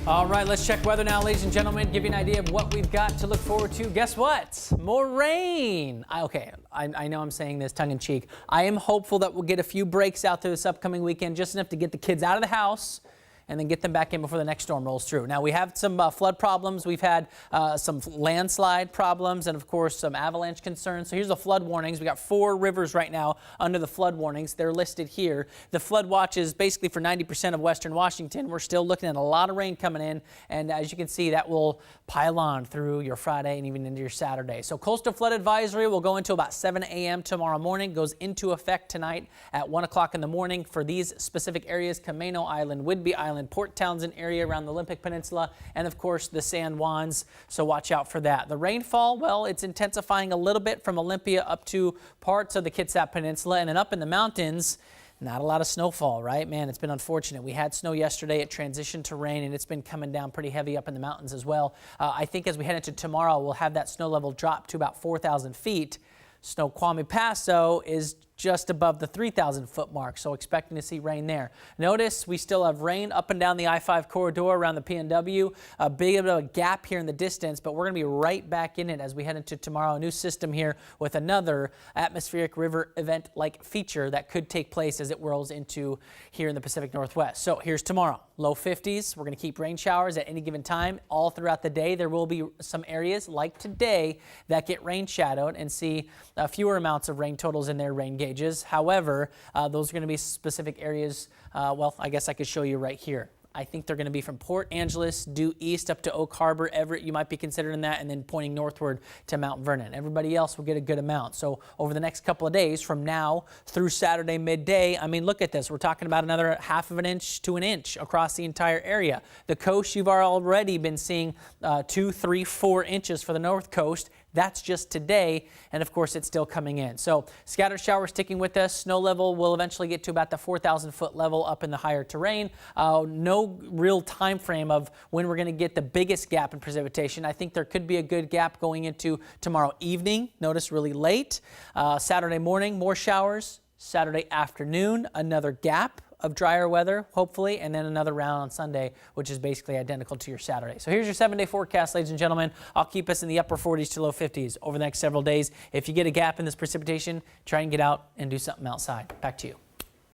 All right, let's check weather now, ladies and gentlemen. Give you an idea of what we've got to look forward to. Guess what? More rain. I know I'm saying this tongue in cheek. I am hopeful that we'll get a few breaks out there this upcoming weekend, just enough to get the kids out of the house and then get them back in before the next storm rolls through. Now, we have some flood problems. We've had some landslide problems and, of course, some avalanche concerns. So here's the flood warnings. We got 4 rivers right now under the flood warnings. They're listed here. The flood watch is basically for 90% of western Washington. We're still looking at a lot of rain coming in, and as you can see, that will pile on through your Friday and even into your Saturday. So coastal flood advisory will go into about 7 a.m. tomorrow morning. Goes into effect tonight at 1 o'clock in the morning for these specific areas: Camano Island, Whidbey Island, Port Townsend area around the Olympic Peninsula, and of course the San Juans, so watch out for that. The rainfall, well, it's intensifying a little bit from Olympia up to parts of the Kitsap Peninsula, and then up in the mountains, not a lot of snowfall, right? Man, it's been unfortunate. We had snow yesterday. It transitioned to rain, and it's been coming down pretty heavy up in the mountains as well. I think as we head into tomorrow, we'll have that snow level drop to about 4,000 feet. Snoqualmie Pass, though, is just above the 3,000 foot mark, so expecting to see rain there. Notice we still have rain up and down the I-5 corridor around the PNW. A bit of a gap here in the distance, but we're going to be right back in it as we head into tomorrow. A new system here with another atmospheric river event-like feature that could take place as it whirls into here in the Pacific Northwest. So here's tomorrow. Low 50s. We're going to keep rain showers at any given time all throughout the day. There will be some areas like today that get rain shadowed and see fewer amounts of rain totals in their rain gauge. However, those are going to be specific areas. Well, I guess I could show you right here. I think they're going to be from Port Angeles due east up to Oak Harbor, Everett. You might be considering that, and then pointing northward to Mount Vernon. Everybody else will get a good amount. So over the next couple of days, from now through Saturday midday, I mean, look at this. We're talking about another ½ of an inch to an inch across the entire area. The coast, you've already been seeing 2, 3, 4 inches for the north coast. That's just today, and of course it's still coming in. So scattered showers sticking with us. Snow level will eventually get to about the 4,000 foot level up in the higher terrain. No real time frame of when we're going to get the biggest gap in precipitation. I think there could be a good gap going into tomorrow evening. Notice really late. Saturday morning, more showers. Saturday afternoon, another gap of drier weather, hopefully, and then another round on Sunday, which is basically identical to your Saturday. So here's your 7-day forecast, ladies and gentlemen. I'll keep us in the upper 40s to low 50s over the next several days. If you get a gap in this precipitation, try and get out and do something outside. Back to you.